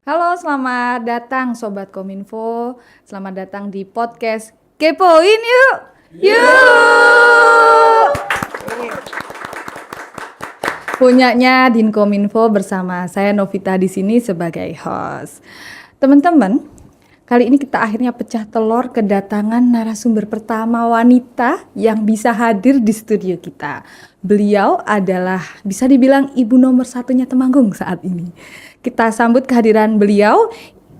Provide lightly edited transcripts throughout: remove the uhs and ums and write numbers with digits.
Halo, selamat datang Sobat Kominfo. Selamat datang di podcast Kepoin Yuk. Yuk. Punyanya Dinkominfo bersama saya Novita di sini sebagai host. Teman-teman, kali ini kita akhirnya pecah telur kedatangan narasumber pertama wanita yang bisa hadir di studio kita. Beliau adalah bisa dibilang ibu nomor satunya Temanggung saat ini. Kita sambut kehadiran beliau,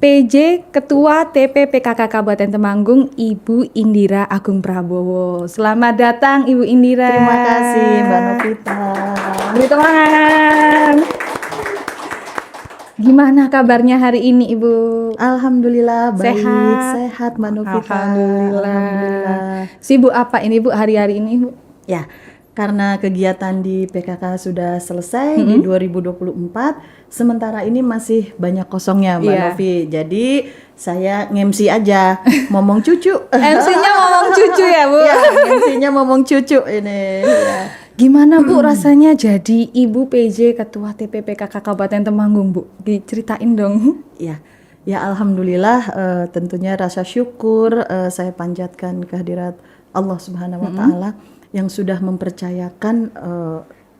PJ Ketua TPPKK Kabupaten Temanggung, Ibu Indira Agung Prabowo. Selamat datang Ibu Indira. Terima kasih Mbak Novita. Beri tangan. Gimana kabarnya hari ini Ibu? Alhamdulillah baik, Sehat Mbak Novita. Alhamdulillah. Sibuk apa ini Bu hari-hari ini Bu? Ya, karena kegiatan di PKK sudah selesai di 2024, sementara ini masih banyak kosongnya Mbak Novi. Jadi saya nge-MC aja, ngomong cucu. MC-nya ngomong cucu ya Bu? Ya, MC-nya ngomong cucu ini. Ya. Gimana Bu rasanya jadi Ibu PJ Ketua TPPKK Kabupaten Temanggung Bu? Diceritain dong. Ya Alhamdulillah, tentunya rasa syukur saya panjatkan kehadirat Allah Subhanahu Wa Taala yang sudah mempercayakan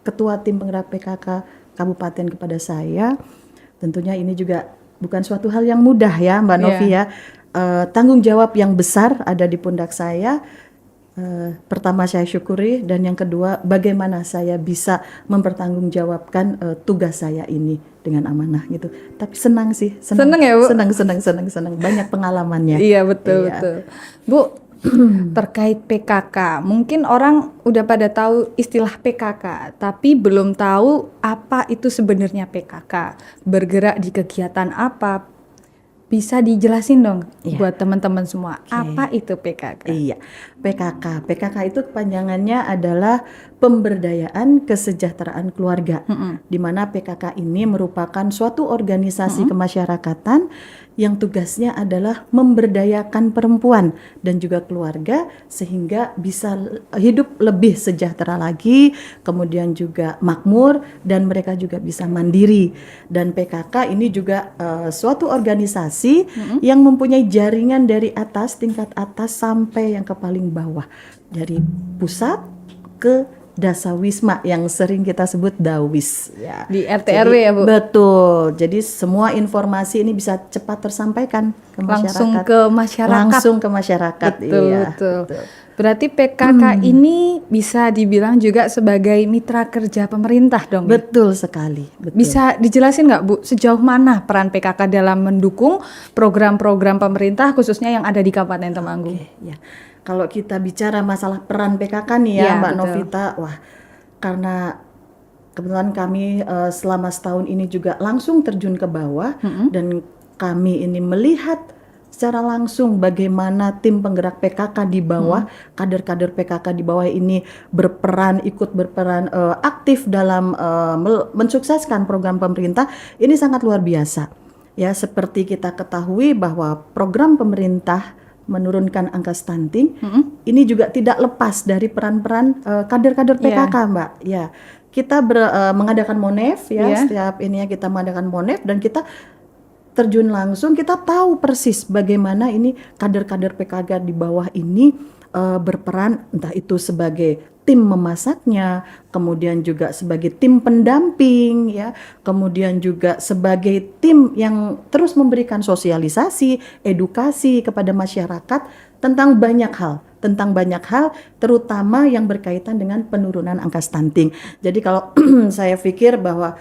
Ketua Tim Penggerak PKK Kabupaten kepada saya. Tentunya ini juga bukan suatu hal yang mudah ya Mbak Novi ya. Tanggung jawab yang besar ada di pundak saya. Pertama saya syukuri, dan yang kedua bagaimana saya bisa mempertanggungjawabkan tugas saya ini dengan amanah gitu. Tapi senang sih, Senang ya Bu? Senang, banyak pengalamannya. Iya betul. Bu, terkait PKK, mungkin orang udah pada tahu istilah PKK, tapi belum tahu apa itu sebenarnya PKK. Bergerak di kegiatan apa? Bisa dijelasin dong buat teman-teman semua, apa itu PKK? Iya, PKK itu kepanjangannya adalah Pemberdayaan Kesejahteraan Keluarga, di mana PKK ini merupakan suatu organisasi kemasyarakatan yang tugasnya adalah memberdayakan perempuan dan juga keluarga sehingga bisa hidup lebih sejahtera lagi, kemudian juga makmur dan mereka juga bisa mandiri. Dan PKK ini juga suatu organisasi yang mempunyai jaringan dari atas, tingkat atas sampai yang ke paling bawah, dari pusat ke Dasawisma yang sering kita sebut Dawis ya. Di RT RW ya Bu? Betul. Jadi semua informasi ini bisa cepat tersampaikan ke masyarakat. Langsung ke masyarakat. Betul. Berarti PKK ini bisa dibilang juga sebagai mitra kerja pemerintah dong? Betul sekali. Betul. Bisa dijelasin nggak Bu, sejauh mana peran PKK dalam mendukung program-program pemerintah khususnya yang ada di Kabupaten Temanggung? Ya. Kalau kita bicara masalah peran PKK nih ya Mbak Novita, wah karena kebetulan kami selama setahun ini juga langsung terjun ke bawah dan kami ini melihat secara langsung bagaimana tim penggerak PKK di bawah, kader-kader PKK di bawah ini ikut berperan aktif dalam mensukseskan program pemerintah. Ini sangat luar biasa. Ya, seperti kita ketahui bahwa program pemerintah menurunkan angka stunting, ini juga tidak lepas dari peran-peran kader-kader PKK Mbak. Ya, kita mengadakan Monef ya, setiap ini ya kita mengadakan Monef dan kita terjun langsung, kita tahu persis bagaimana ini kader-kader PKK di bawah ini berperan, entah itu sebagai tim memasaknya, kemudian juga sebagai tim pendamping ya, kemudian juga sebagai tim yang terus memberikan sosialisasi, edukasi kepada masyarakat tentang banyak hal, terutama yang berkaitan dengan penurunan angka stunting. Jadi kalau saya pikir bahwa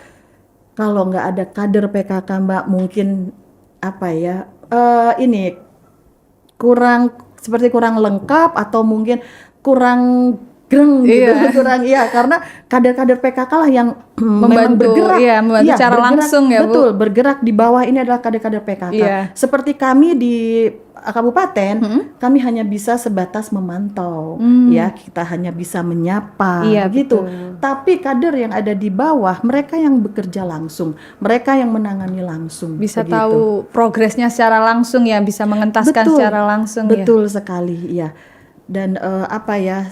kalau nggak ada kader PKK Mbak, mungkin apa ya, ini kurang lengkap atau mungkin kurang greng gitu, karena kader-kader PKK lah yang memang bergerak, membantu secara langsung ya Bu. Betul, bergerak di bawah ini adalah kader-kader PKK. Seperti kami di kabupaten, kami hanya bisa sebatas memantau, ya kita hanya bisa menyapa, gitu. Betul. Tapi kader yang ada di bawah, mereka yang bekerja langsung, mereka yang menangani langsung, bisa tahu progresnya secara langsung ya, bisa mengentaskan secara langsung. Betul sekali, ya. Dan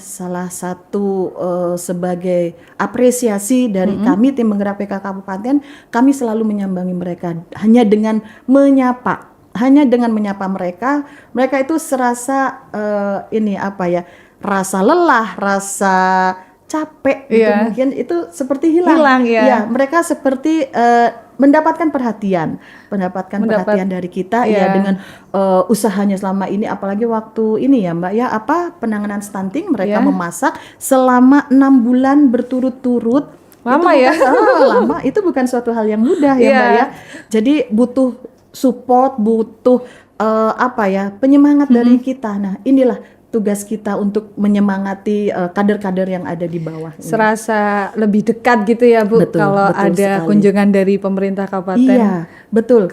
salah satu sebagai apresiasi dari kami tim penggerak PKK Kabupaten, kami selalu menyambangi mereka hanya dengan menyapa. Hanya dengan menyapa mereka itu serasa rasa lelah, rasa capek gitu mungkin itu seperti hilang ya. Ya, mereka seperti mendapatkan perhatian dari kita ya dengan usahanya selama ini, apalagi waktu ini ya Mbak ya penanganan stunting mereka memasak selama 6 bulan berturut-turut. Lama itu lama, itu bukan suatu hal yang mudah ya Mbak ya. Jadi butuh support, butuh penyemangat dari kita. Nah, inilah tugas kita untuk menyemangati kader-kader yang ada di bawah. Serasa lebih dekat gitu ya Bu, kalau ada sekali kunjungan dari pemerintah kabupaten. Iya, betul.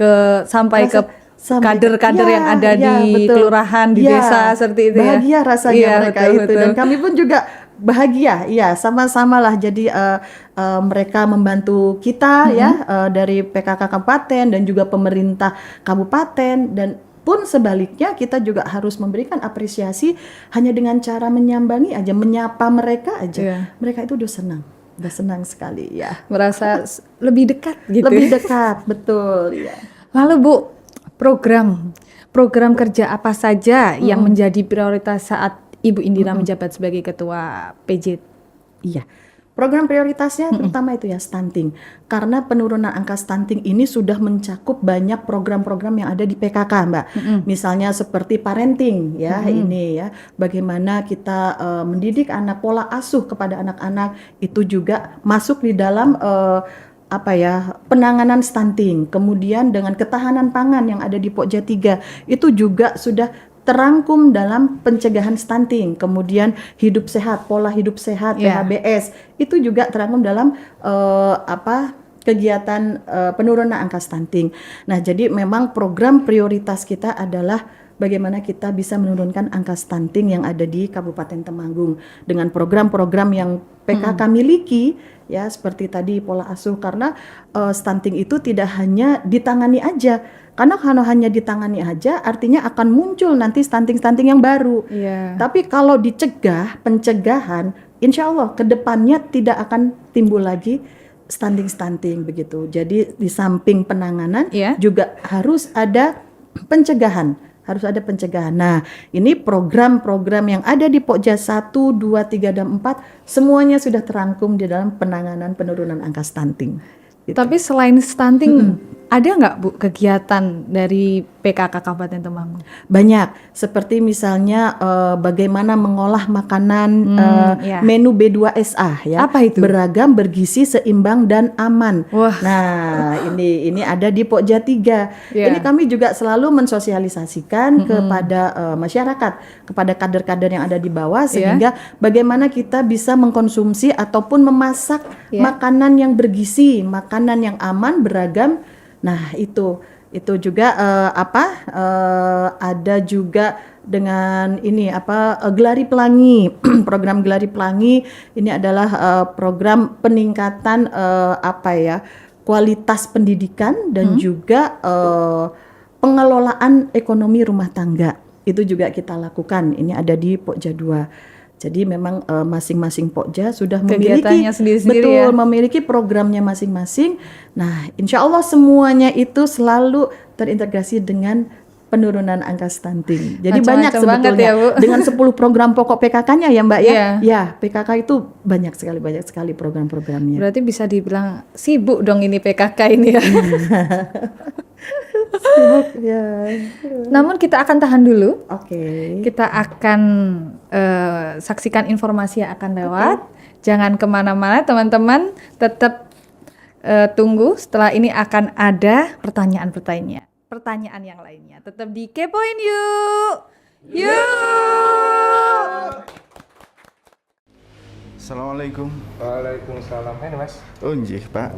Sampai ke kader-kader yang ada di kelurahan, di desa seperti itu ya. Bahagia rasanya mereka itu. Dan kami pun juga bahagia, ya sama-sama lah. Jadi mereka membantu kita dari PKK Kabupaten dan juga pemerintah Kabupaten, dan pun sebaliknya kita juga harus memberikan apresiasi hanya dengan cara menyambangi aja, menyapa mereka aja. Mereka itu udah senang sekali ya. Merasa lebih dekat gitu. Lebih dekat, betul ya. Lalu Bu, program kerja apa saja yang menjadi prioritas saat Ibu Indira menjabat sebagai Ketua PJ? Iya. Program prioritasnya terutama itu ya stunting. Karena penurunan angka stunting ini sudah mencakup banyak program-program yang ada di PKK, Mbak. Misalnya seperti parenting ya, ini ya. Bagaimana kita mendidik anak, pola asuh kepada anak-anak itu juga masuk di dalam penanganan stunting. Kemudian dengan ketahanan pangan yang ada di Pokja 3 itu juga sudah terangkum dalam pencegahan stunting. Kemudian hidup sehat, pola hidup sehat, PHBS itu juga terangkum dalam kegiatan penurunan angka stunting. Nah, jadi memang program prioritas kita adalah bagaimana kita bisa menurunkan angka stunting yang ada di Kabupaten Temanggung dengan program-program yang PKK miliki ya, seperti tadi pola asuh, karena stunting itu tidak hanya ditangani aja. Karena kalau hanya ditangani aja artinya akan muncul nanti stunting-stunting yang baru. Tapi kalau dicegah, pencegahan, insya Allah kedepannya tidak akan timbul lagi stunting-stunting begitu. Jadi di samping penanganan juga harus ada pencegahan. Nah, ini program-program yang ada di Pokja 1, 2, 3, dan 4 semuanya sudah terangkum di dalam penanganan penurunan angka stunting. Gitu. Tapi selain stunting, ada nggak Bu kegiatan dari PKK Kabupaten Temanggung? Banyak, seperti misalnya bagaimana mengolah makanan menu B2SA ya. Apa itu? Beragam, bergizi, seimbang, dan aman. Nah, ini ada di Pokja 3. Ini kami juga selalu mensosialisasikan kepada masyarakat, kepada kader-kader yang ada di bawah, sehingga bagaimana kita bisa mengkonsumsi ataupun memasak makanan yang bergizi, makanan yang aman, beragam. Nah, itu juga ada juga dengan ini Gelari Pelangi. Program Gelari Pelangi ini adalah program peningkatan kualitas pendidikan dan juga pengelolaan ekonomi rumah tangga. Itu juga kita lakukan. Ini ada di Pokja 2. Jadi memang masing-masing Pokja sudah memiliki memiliki programnya masing-masing. Nah, insya Allah semuanya itu selalu terintegrasi dengan penurunan angka stunting. Jadi banyak sebetulnya dengan 10 program pokok PKK-nya ya Mbak ya. Ya, PKK itu banyak sekali program-programnya. Berarti bisa dibilang sibuk dong ini PKK ini ya. Sibuk ya. Namun kita akan tahan dulu. Kita akan saksikan informasi yang akan lewat. Jangan kemana-mana teman-teman, tetap tunggu. Setelah ini akan ada pertanyaan yang lainnya. Tetap di Kepoin Yuk. Assalamualaikum. Waalaikumsalam. Ini Mas. Oh nggih, Pak.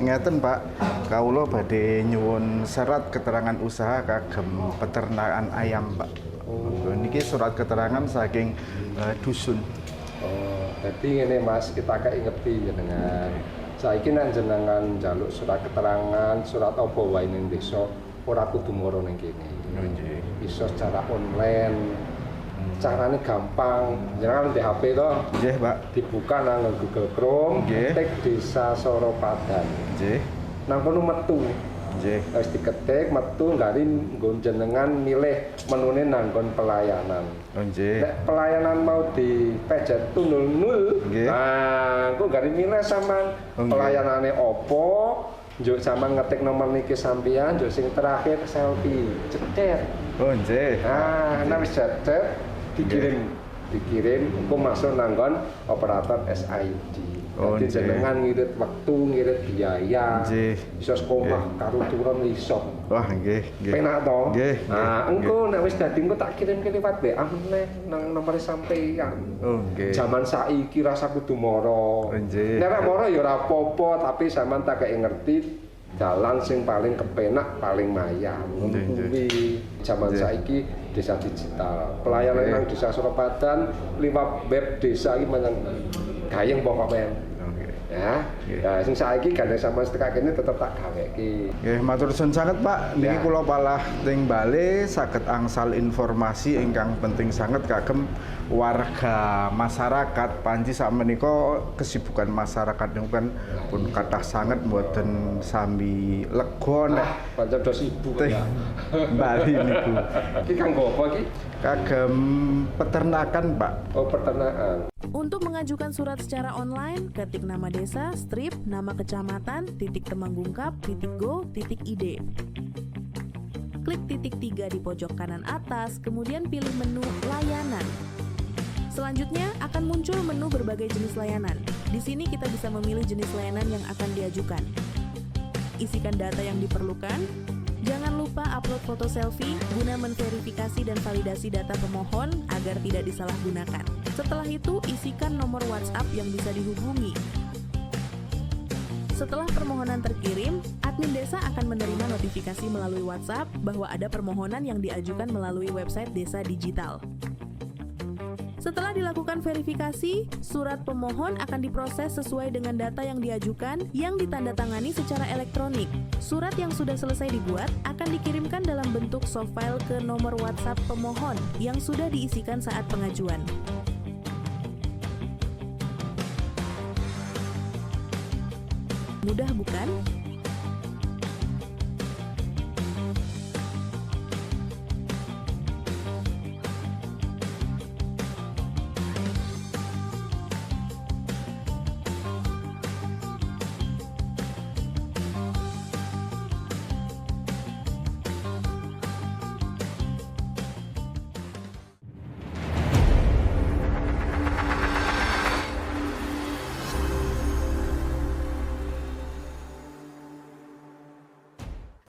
Ngeten, Pak. Kawula badhe nyuwun syarat keterangan usaha kagem peternakan ayam, Pak. Niki surat keterangan saking dusun. Jadi ngene Mas, kita kayak ngerti jenengan. Saiki nang jenengan njaluk surat keterangan, surat apa wae ning desa, ora kudu moro ning kene. Nggih. Bisa secara online. caranya gampang. Jangan di HP toh. Nggih, Pak. Dibuka nang Google Chrome, Nggih. ketik Desa Soropadan. Nggih. Nang kono metu. Nggih. Wis diketik metu nggali nggon jenengan milih menune nang nggon pelayanan. Oh, nggih. Nek pelayanan mau dipejet tu 00. Nggih. Nah, engko nggali milih sampean Oh, nggih. pelayanane opo, njuk sampean ngetik nomor niki sampean, njuk sing terakhir selfie, cetet. Oh, nggih. Nah, wis cetet dikirim engko masuk nang nggon operator SID. Oh, Jadi nggih. jenengan ngirit waktu, ngirit biaya. Nggih. Iso sekolah karo turun iso. Wah, nggih, nggih. Penak to? Nggih, Nah, nggih, engko nek wis dadi engko tak kirim lewat WA meneh nang nomor sampeyan. Oh, nggih. Zaman saiki rasa kudu moro. Oh, nggih. Nek ora moro ya ora apa-apa, tapi sampean tak kei ngerti dalan sing paling kepenak, paling mayam. Ngono Nggih, nggih. kuwi zaman Nggih. saiki desa digital. Pelayanan Nggih. nang Desa Soropadan liwat web desa iki menyang gayeng pokoknya. Oke. Ya, Nggih. nah sing saiki gandeng sampean setek kene tetep tak gaweki. Nggih, matur suwun sanget Pak. Niki Ya. kula palah ting bale saged angsal informasi ingkang penting sanget kagem warga masyarakat. Panci sakmenika kesibukan masyarakat niku kan pun kathah sanget mboten sami lega nek Pancen dos ibu teh ya. Bali niku. Iki kanggo apa iki? Kagem peternakan, Pak. Oh, peternakan. Untuk mengajukan surat secara online, ketik nama desa, strip, nama kecamatan, titik Temangungkap, titik go, titik id. Klik titik 3 di pojok kanan atas, kemudian pilih menu layanan. Selanjutnya akan muncul menu berbagai jenis layanan. Di sini kita bisa memilih jenis layanan yang akan diajukan. Isikan data yang diperlukan. Jangan lupa upload foto selfie guna menverifikasi dan validasi data pemohon agar tidak disalahgunakan. Setelah itu, isikan nomor WhatsApp yang bisa dihubungi. Setelah permohonan terkirim, admin desa akan menerima notifikasi melalui WhatsApp bahwa ada permohonan yang diajukan melalui website Desa Digital. Setelah dilakukan verifikasi, surat pemohon akan diproses sesuai dengan data yang diajukan yang ditandatangani secara elektronik. Surat yang sudah selesai dibuat akan dikirimkan dalam bentuk soft file ke nomor WhatsApp pemohon yang sudah diisikan saat pengajuan. Mudah bukan?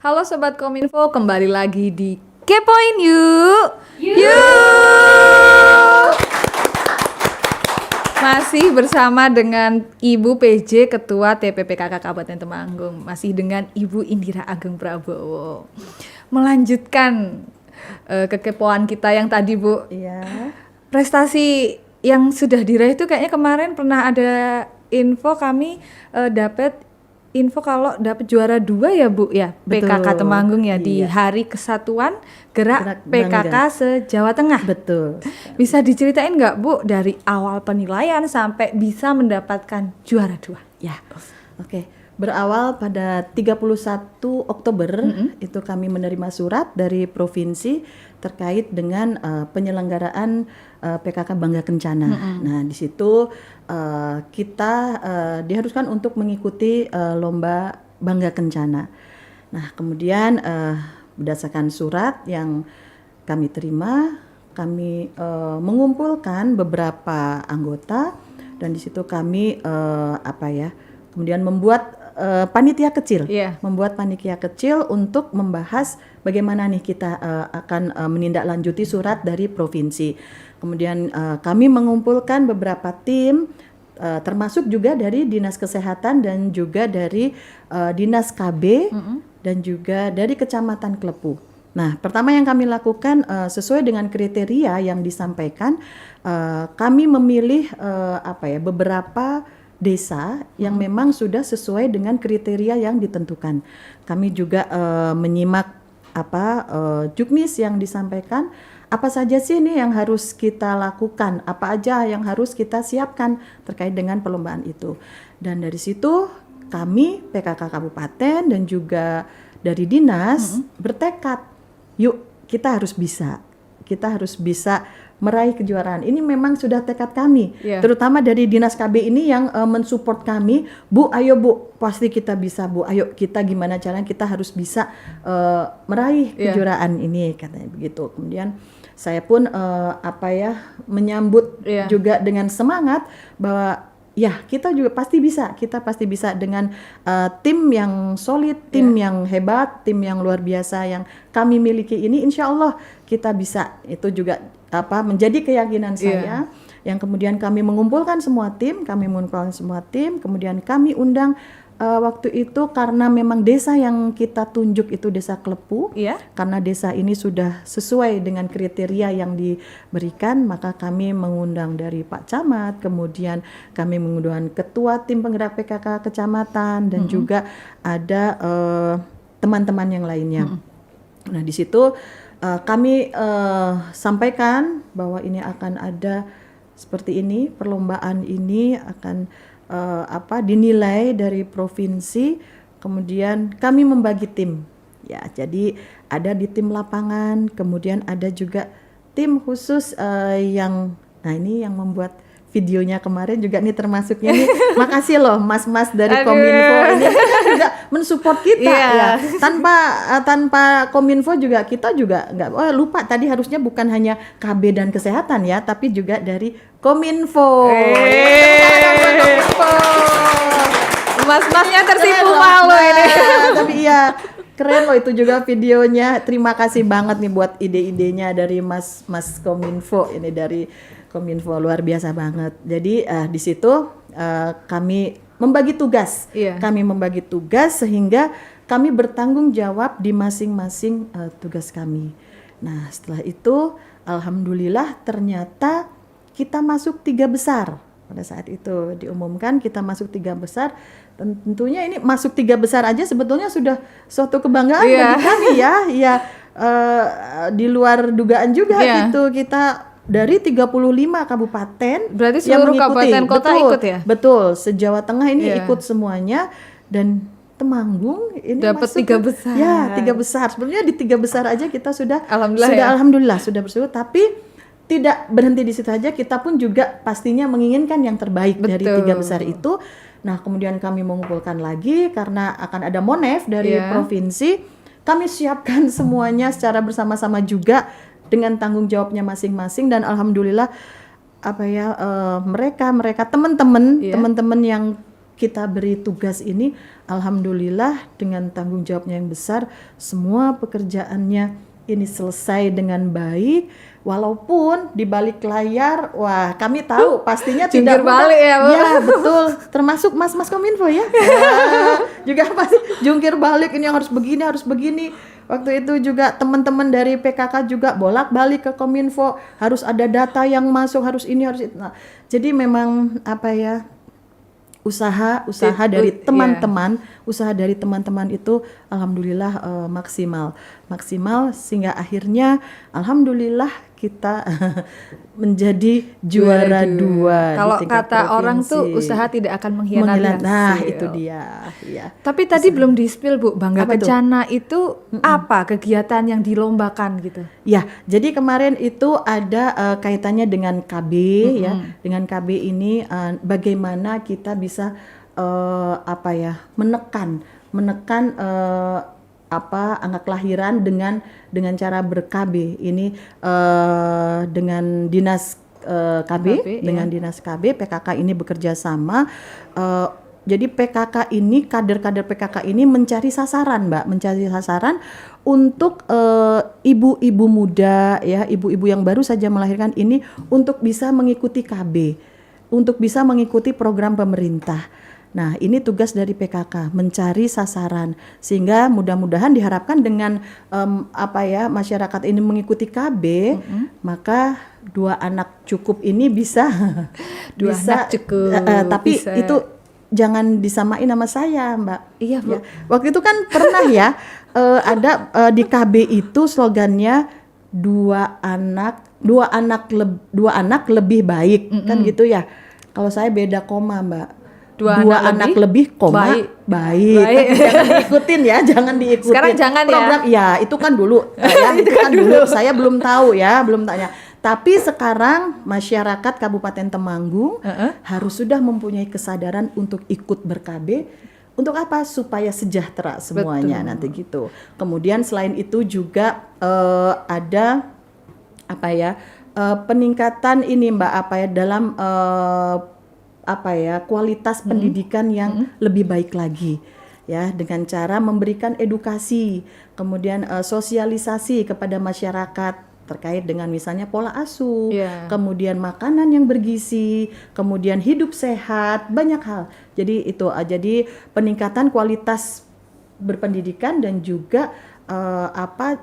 Halo Sobat Kominfo, kembali lagi di Kepoin Yuk. Yuk. Masih bersama dengan Ibu PJ Ketua TPPKK Kabupaten Temanggung. Masih dengan Ibu Indira Ageng Prabowo. Melanjutkan kekepoan kita yang tadi, Bu. Iya. Prestasi yang sudah diraih itu kayaknya kemarin pernah ada info kami dapat info kalau dapat juara 2 ya Bu ya, Betul. PKK Temanggung ya di Iya. Hari Kesatuan Gerak Gerak PKK Bangga. se-Jawa Tengah. Betul. Bisa diceritain nggak Bu dari awal penilaian sampai bisa mendapatkan juara 2? Ya. Oke. Berawal pada 31 Oktober itu kami menerima surat dari provinsi terkait dengan penyelenggaraan PKK Bangga Kencana. Nah, di situ kita diharuskan untuk mengikuti lomba Bangga Kencana. Nah, kemudian berdasarkan surat yang kami terima, kami mengumpulkan beberapa anggota dan di situ kami kemudian membuat panitia kecil, Iya. membuat panitia kecil untuk membahas bagaimana nih kita akan menindaklanjuti surat dari provinsi. Kemudian kami mengumpulkan beberapa tim, termasuk juga dari Dinas Kesehatan dan juga dari Dinas KB dan juga dari Kecamatan Klepu. Nah, pertama yang kami lakukan sesuai dengan kriteria yang disampaikan, kami memilih beberapa desa yang memang sudah sesuai dengan kriteria yang ditentukan. Kami juga menyimak juknis yang disampaikan, apa saja sih ini yang harus kita lakukan, apa aja yang harus kita siapkan terkait dengan perlombaan itu. Dan dari situ kami PKK Kabupaten dan juga dari dinas bertekad, yuk kita harus bisa meraih kejuaraan. Ini memang sudah tekad kami, terutama dari dinas KB ini yang mensupport kami. Bu, ayo Bu, pasti kita bisa Bu. Ayo kita gimana caranya kita harus bisa meraih kejuaraan ini, katanya begitu. Kemudian saya pun menyambut juga dengan semangat bahwa ya kita pasti bisa dengan tim yang solid, tim yang hebat, tim yang luar biasa yang kami miliki ini, insya Allah kita bisa. Itu juga menjadi keyakinan saya, yang kemudian kami mengumpulkan semua tim, kemudian kami undang waktu itu karena memang desa yang kita tunjuk itu desa Klepu, karena desa ini sudah sesuai dengan kriteria yang diberikan, maka kami mengundang dari Pak Camat, kemudian kami mengundang ketua tim penggerak PKK kecamatan dan juga ada teman-teman yang lainnya. Nah di situ kami sampaikan bahwa ini akan ada seperti ini, perlombaan ini akan dinilai dari provinsi, kemudian kami membagi tim. Ya, jadi ada di tim lapangan, kemudian ada juga tim khusus yang ini yang membuat videonya kemarin juga nih termasuknya nih. Makasih loh mas-mas dari Kominfo ini juga mensupport kita ya. Tanpa Kominfo juga kita juga nggak lupa tadi harusnya bukan hanya KB dan kesehatan ya, tapi juga dari Kominfo. Mas-masnya tersipu malu ini. Tapi iya keren loh itu juga videonya. Terima kasih banget nih buat ide-idenya dari Mas Kominfo ini, dari Kominfo luar biasa banget. Jadi di situ kami membagi tugas. Kami membagi tugas sehingga kami bertanggung jawab di masing-masing tugas kami. Nah, setelah itu alhamdulillah ternyata kita masuk 3 besar. Pada saat itu diumumkan kita masuk 3 besar. Tentunya ini masuk 3 besar aja sebetulnya sudah suatu kebanggaan bagi kami ya. Di luar dugaan juga gitu. Kita dari 35 kabupaten, berarti seluruh kabupaten kota ikut ya? Betul, se-Jawa Tengah ini ikut semuanya, dan Temanggung ini dapat 3 besar. Ya, 3 besar. Sebenarnya di 3 besar aja kita sudah alhamdulillah sudah bersyukur, tapi tidak berhenti di situ aja, kita pun juga pastinya menginginkan yang terbaik dari 3 besar itu. Nah, kemudian kami mengumpulkan lagi karena akan ada Monef dari provinsi. Kami siapkan semuanya secara bersama-sama juga dengan tanggung jawabnya masing-masing, dan alhamdulillah mereka teman-teman yang kita beri tugas ini alhamdulillah dengan tanggung jawabnya yang besar, semua pekerjaannya ini selesai dengan baik. Walaupun di balik layar, kami tahu pastinya tidak mudah. Balik ya, Bu. Ya, betul. Termasuk mas-mas Kominfo ya. Juga pasti jungkir balik, ini harus begini. Waktu itu juga teman-teman dari PKK juga bolak-balik ke Kominfo, harus ada data yang masuk, harus ini, harus itu. Nah, jadi memang usaha dari teman-teman itu alhamdulillah maksimal sehingga akhirnya alhamdulillah kita menjadi juara 2. Kalau kata orang tuh usaha tidak akan mengkhianati. Nah, itu dia. Ya. Tapi tadi belum di-spill Bu, Bangga Kencana itu apa kegiatan yang dilombakan gitu? Ya, jadi kemarin itu ada kaitannya dengan KB ya. Dengan KB ini bagaimana kita bisa menekan angka kelahiran dengan cara ber-KB ini dengan dinas KB dengan dinas KB PKK ini bekerja sama. Jadi PKK ini kader-kader PKK ini mencari sasaran untuk ibu-ibu muda ya, ibu-ibu yang baru saja melahirkan ini untuk bisa mengikuti KB, untuk bisa mengikuti program pemerintah. Nah, ini tugas dari PKK, mencari sasaran sehingga mudah-mudahan diharapkan dengan masyarakat ini mengikuti KB, maka 2 anak cukup ini bisa anak cukup. Tapi bisa. Itu jangan disamain sama saya, Mbak. Iya, Bu. Ya. Waktu itu kan pernah ya ada di KB itu slogannya dua anak lebih baik, kan gitu ya. Kalau saya beda koma, Mbak. Dua anak lebih koma baik. Jangan diikutin ya, jangan diikutin. Sekarang jangan program, ya. Itu kan dulu, itu kan dulu. Saya belum tahu ya, belum tanya. Tapi sekarang masyarakat Kabupaten Temanggung harus sudah mempunyai kesadaran untuk ikut ber-KB. Untuk apa? Supaya sejahtera semuanya. Betul. Nanti gitu. Kemudian selain itu juga ada apa ya? Peningkatan ini, Mbak, apa ya, dalam kualitas pendidikan yang lebih baik lagi ya, dengan cara memberikan edukasi, kemudian sosialisasi kepada masyarakat terkait dengan misalnya pola asuh, kemudian makanan yang bergizi, kemudian hidup sehat, banyak hal. Jadi itu jadi peningkatan kualitas berpendidikan dan juga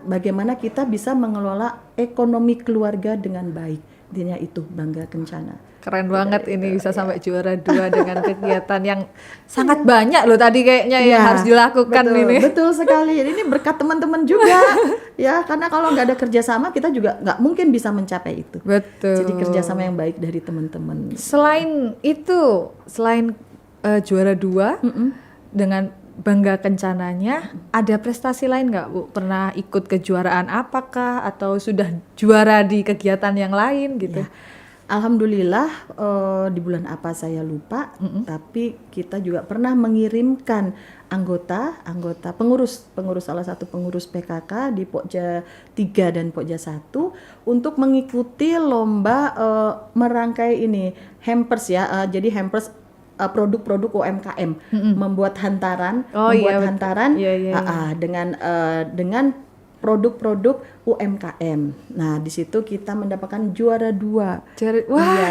bagaimana kita bisa mengelola ekonomi keluarga dengan baik. Intinya itu Bangga Kencana. Keren banget ini bisa sampai juara 2 dengan kegiatan yang sangat banyak loh tadi kayaknya yang harus dilakukan ini. Betul sekali. Ini berkat teman-teman juga ya, karena kalau nggak ada kerjasama kita juga nggak mungkin bisa mencapai itu. Betul. Jadi kerjasama yang baik dari teman-teman. Selain itu, selain juara 2 dengan Bangga Kencananya, ada prestasi lain nggak, Bu? Pernah ikut kejuaraan apakah atau sudah juara di kegiatan yang lain gitu? Ya. Alhamdulillah di bulan apa saya lupa, tapi kita juga pernah mengirimkan anggota pengurus salah satu pengurus PKK di Pokja 3 dan Pokja 1 untuk mengikuti lomba merangkai ini hampers ya, jadi hampers produk-produk UMKM, membuat hantaran, dengan produk-produk UMKM. Nah, di situ kita mendapatkan juara 2.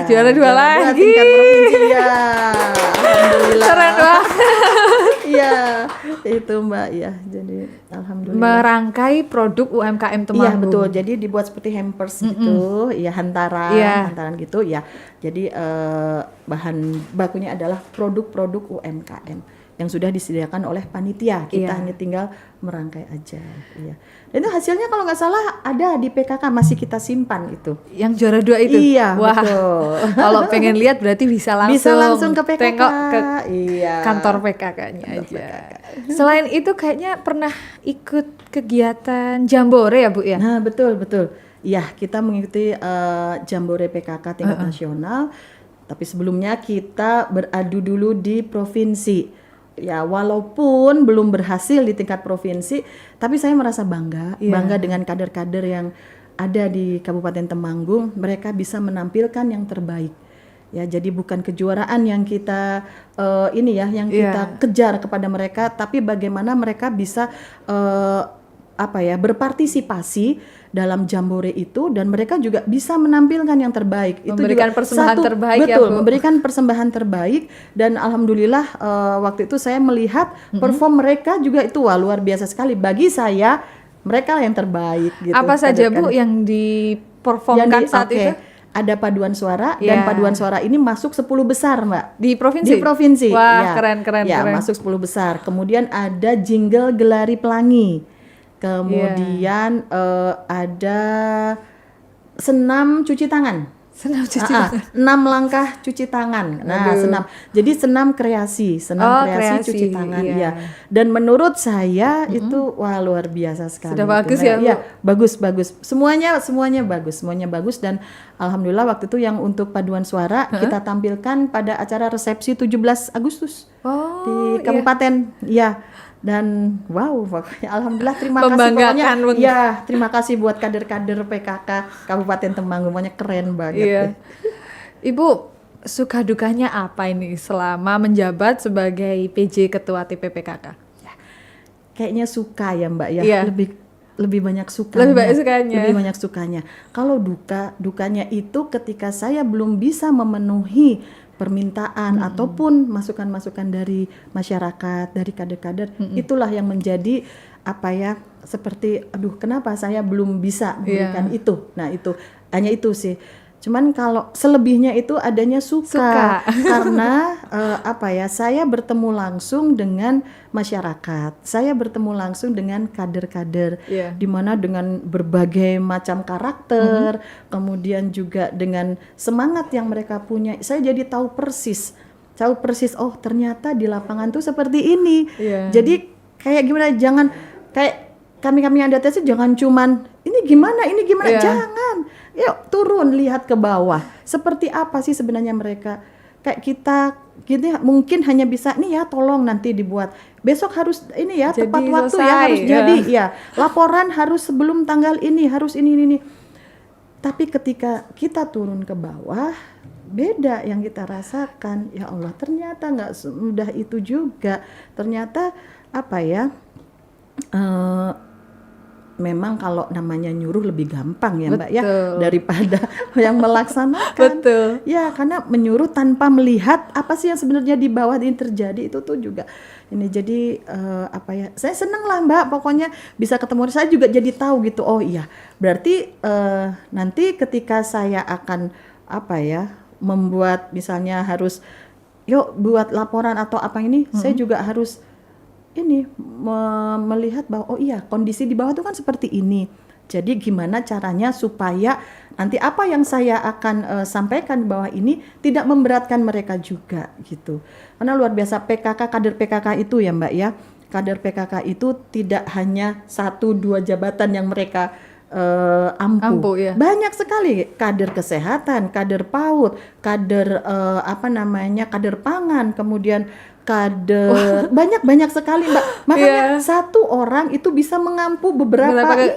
Juara 2 lagi. Tingkat provinsi ya. Alhamdulillah. Keren banget. Iya, itu Mbak ya. Jadi alhamdulillah. Merangkai produk UMKM Temanggung. Iya, betul. Jadi dibuat seperti hampers gitu, ya hantaran gitu ya. Jadi bahan bakunya adalah produk-produk UMKM yang sudah disediakan oleh panitia. Kita hanya tinggal merangkai aja. Iya. Dan itu hasilnya kalau nggak salah ada di PKK, masih kita simpan itu. Yang juara 2 itu? Iya, betul. Kalau pengen lihat berarti bisa langsung ke PKK. Tengok ke kantor PKK-nya aja. Selain itu kayaknya pernah ikut kegiatan Jambore ya, Bu ya? Nah, betul. Iya, kita mengikuti Jambore PKK tingkat nasional. Tapi sebelumnya kita beradu dulu di provinsi. Ya, walaupun belum berhasil di tingkat provinsi, tapi saya merasa bangga dengan kader-kader yang ada di Kabupaten Temanggung. Mereka bisa menampilkan yang terbaik. Ya, jadi bukan kejuaraan yang kita kita kejar kepada mereka, tapi bagaimana mereka bisa berpartisipasi dalam Jambore itu, dan mereka juga bisa menampilkan yang terbaik. Memberikan persembahan terbaik. Betul, memberikan persembahan terbaik. Dan alhamdulillah waktu itu saya melihat perform mereka juga itu luar biasa sekali. Bagi saya mereka yang terbaik gitu. Apa saja Bu yang diperformkan saat itu? Ada paduan suara dan paduan suara ini masuk 10 besar, Mbak. Di provinsi? Di provinsi. Wah, keren. Masuk 10 besar. Kemudian ada jingle Gelari Pelangi. Kemudian ada senam cuci tangan. 6 langkah cuci tangan. Nah, senam. Jadi senam kreasi cuci tangan. Iya. Dan menurut saya itu luar biasa sekali. Sudah bagus ya, Bu? Iya, bagus. Semuanya bagus dan alhamdulillah waktu itu yang untuk paduan suara kita tampilkan pada acara resepsi 17 Agustus di Kabupaten. Iya. Dan pokoknya alhamdulillah terima kasih pokoknya. Terima kasih buat kader-kader PKK Kabupaten Temanggung, pokoknya keren banget. Iya. Ibu, suka dukanya apa ini selama menjabat sebagai PJ Ketua TPPKK? Ya, kayaknya suka ya, Mbak ya. Iya. Lebih banyak sukanya. Lebih banyak sukanya. Kalau dukanya itu ketika saya belum bisa memenuhi permintaan ataupun masukan-masukan dari masyarakat, dari kader-kader, itulah yang menjadi seperti kenapa saya belum bisa memberikan itu. Nah, itu hanya itu sih. Cuman kalau selebihnya itu adanya Suka. karena saya bertemu langsung dengan masyarakat, saya bertemu langsung dengan kader-kader, Iya. di mana dengan berbagai macam karakter, kemudian juga dengan semangat yang mereka punya, saya jadi tahu persis, oh ternyata di lapangan tuh seperti ini. Iya. Jadi kayak gimana, jangan kayak kami yang di atas itu jangan cuman ini gimana, Iya. jangan. Yuk turun, lihat ke bawah. Seperti apa sih sebenarnya mereka? Kayak kita gini mungkin hanya bisa nih ya, tolong nanti dibuat. Besok harus ini ya, Jadi tepat waktu ya, selesai, harus ya. jadi ya. Laporan harus sebelum tanggal ini, harus ini. Tapi ketika kita turun ke bawah, beda yang kita rasakan. Ya Allah, ternyata nggak semudah itu juga. Ternyata memang kalau namanya nyuruh lebih gampang ya Mbak ya, Betul. daripada yang melaksanakan. Betul. Ya, karena menyuruh tanpa melihat apa sih yang sebenarnya di bawah ini terjadi, itu tuh juga ini. Jadi saya seneng lah Mbak, pokoknya bisa ketemu. Saya juga jadi tahu gitu, oh iya berarti nanti ketika saya akan membuat, misalnya harus yuk buat laporan atau apa ini, saya juga harus ini melihat bahwa oh iya kondisi di bawah itu kan seperti ini. Jadi gimana caranya supaya nanti apa yang saya akan sampaikan bahwa ini tidak memberatkan mereka juga gitu. Karena luar biasa kader PKK itu ya Mbak ya. Kader PKK itu tidak hanya 1-2 jabatan yang mereka ampuh. Ya. Banyak sekali kader kesehatan, kader PAUD, kader kader pangan, kemudian kader banyak sekali Mbak. Makanya satu orang itu bisa mengampu beberapa program,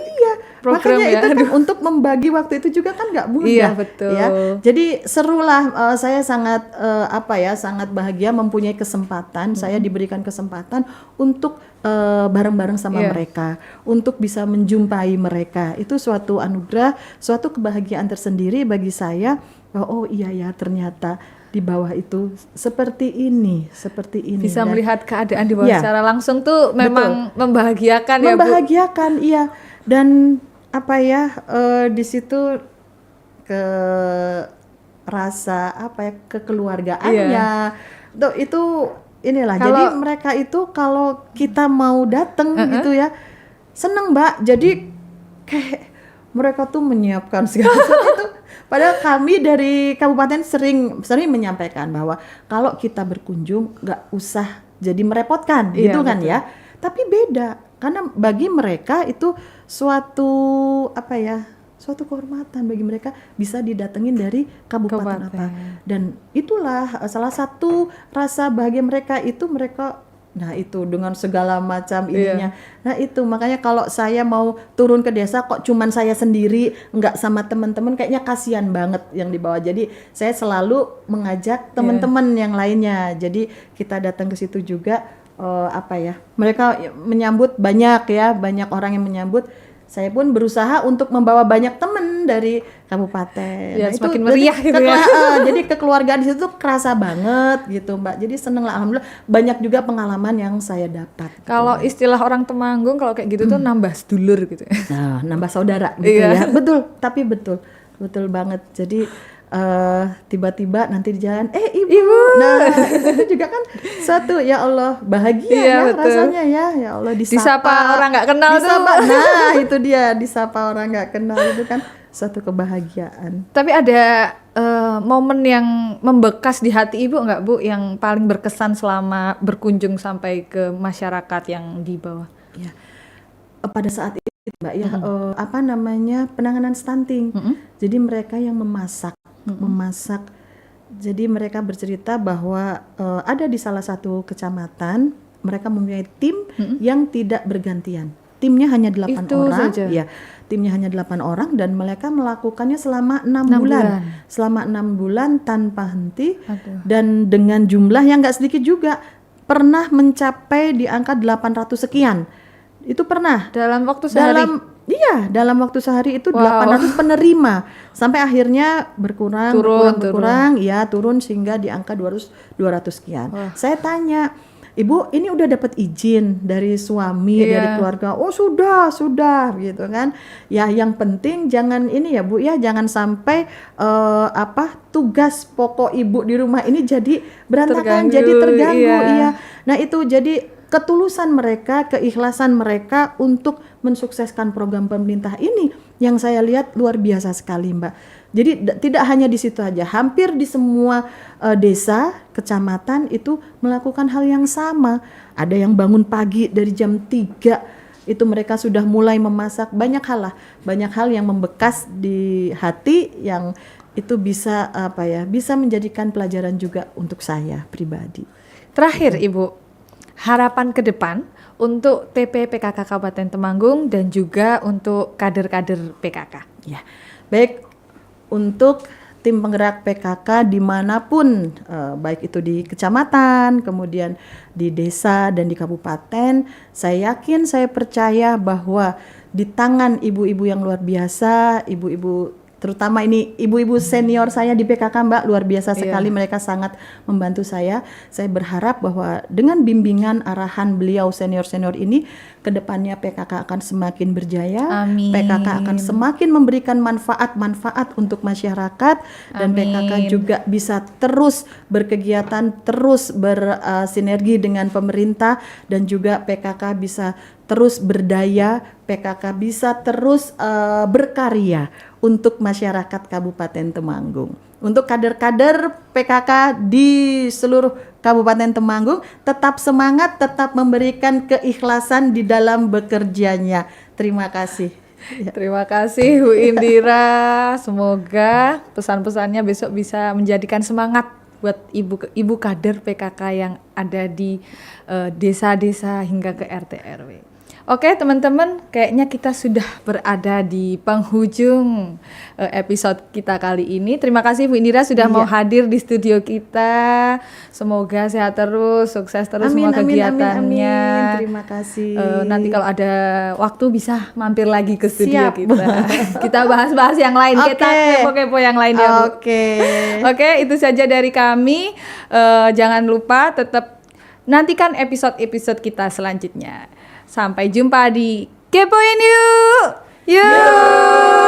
makanya ya. itu kan untuk membagi waktu itu juga kan nggak mudah. Iya, betul. Ya. Jadi serulah, saya sangat sangat bahagia mempunyai kesempatan, saya diberikan kesempatan untuk bareng-bareng sama mereka, untuk bisa menjumpai mereka. Itu suatu anugerah, suatu kebahagiaan tersendiri bagi saya. Oh iya ya, ternyata di bawah itu seperti ini. Bisa Dan melihat keadaan di bawah secara langsung tuh memang membahagiakan ya Bu. Membahagiakan, iya. Dan di situ rasa kekeluargaannya. Itu inilah. Jadi mereka itu kalau kita mau datang gitu ya, seneng Mbak. Jadi kayak mereka tuh menyiapkan segala sesuatu. Padahal kami dari kabupaten sering menyampaikan bahwa kalau kita berkunjung nggak usah jadi merepotkan, gitu kan ya. Tapi beda, karena bagi mereka itu suatu kehormatan bagi mereka bisa didatengin dari kabupaten apa. Dan itulah salah satu rasa bahagia mereka itu nah itu dengan segala macam ininya. Nah itu makanya kalau saya mau turun ke desa kok cuman saya sendiri, nggak sama teman-teman, kayaknya kasihan banget yang di bawah. Jadi saya selalu mengajak teman-teman yang lainnya. Jadi kita datang ke situ juga, mereka menyambut banyak orang yang menyambut. Saya pun berusaha untuk membawa banyak teman dari kabupaten. Ya, nah, semakin itu meriah gitu ya. Jadi kekeluargaan di situ kerasa banget gitu Mbak. Jadi seneng lah, alhamdulillah banyak juga pengalaman yang saya dapat. Kalau istilah orang Temanggung kalau kayak gitu tuh nambah sedulur gitu. Nah, nambah saudara gitu ya. Betul, tapi betul banget. Jadi tiba-tiba nanti di jalan, ibu. Nah itu juga kan suatu, ya Allah, bahagia rasanya ya Allah, disapa orang nggak kenal disapa, tuh. Nah itu dia, disapa orang nggak kenal itu kan suatu kebahagiaan. Tapi ada momen yang membekas di hati ibu nggak Bu, yang paling berkesan selama berkunjung sampai ke masyarakat yang di bawah? Ya, pada saat itu Mbak ya, penanganan stunting. Jadi mereka yang memasak. Jadi mereka bercerita bahwa ada di salah satu kecamatan mereka mempunyai tim yang tidak bergantian. Timnya hanya 8 orang. Ya, timnya hanya 8 orang dan mereka melakukannya selama 6 bulan. Selama 6 bulan tanpa henti. Dan dengan jumlah yang enggak sedikit juga. Pernah mencapai di angka 800 sekian. Itu pernah. Dalam waktu sehari? Dalam waktu sehari itu 800 penerima. Sampai akhirnya berkurang, turun sehingga di angka 200 sekian. Saya tanya, Ibu ini udah dapat izin dari suami, dari keluarga. Oh sudah gitu kan. Ya yang penting jangan ini ya Bu ya, jangan sampai tugas pokok ibu di rumah ini jadi berantakan, jadi terganggu. Iya. Nah itu jadi ketulusan mereka, keikhlasan mereka untuk mensukseskan program pemerintah ini yang saya lihat luar biasa sekali Mbak. Jadi tidak hanya di situ aja, hampir di semua desa, kecamatan itu melakukan hal yang sama. Ada yang bangun pagi dari jam 3, itu mereka sudah mulai memasak, banyak hal yang membekas di hati yang itu bisa bisa menjadikan pelajaran juga untuk saya pribadi. Terakhir Ibu, harapan ke depan untuk TP PKK Kabupaten Temanggung dan juga untuk kader-kader PKK. Ya, baik untuk tim penggerak PKK dimanapun, baik itu di kecamatan, kemudian di desa dan di kabupaten, saya yakin, saya percaya bahwa di tangan ibu-ibu yang luar biasa, ibu-ibu terutama ini ibu-ibu senior saya di PKK Mbak, luar biasa sekali, mereka sangat membantu saya. Saya berharap bahwa dengan bimbingan arahan beliau senior-senior ini, kedepannya PKK akan semakin berjaya. Amin. PKK akan semakin memberikan manfaat untuk masyarakat. Dan PKK juga bisa terus berkegiatan, terus bersinergi dengan pemerintah, dan juga PKK bisa terus berdaya, PKK bisa terus berkarya untuk masyarakat Kabupaten Temanggung. Untuk kader-kader PKK di seluruh Kabupaten Temanggung, tetap semangat, tetap memberikan keikhlasan di dalam bekerjanya. Terima kasih. Terima kasih Bu Indira. Semoga pesan-pesannya besok bisa menjadikan semangat buat ibu kader PKK yang ada di desa-desa hingga ke RT RW. Oke teman-teman, kayaknya kita sudah berada di penghujung episode kita kali ini. Terima kasih Bu Indira sudah mau hadir di studio kita. Semoga sehat terus, sukses terus semua kegiatannya. Amin. Terima kasih. Nanti kalau ada waktu bisa mampir lagi ke studio kita. Kita bahas-bahas yang lain, kita kepo-kepo yang lain ya Bu. Oke, itu saja dari kami. Jangan lupa tetap nantikan episode-episode kita selanjutnya. Sampai jumpa di Kepoin Yuk! Yuk!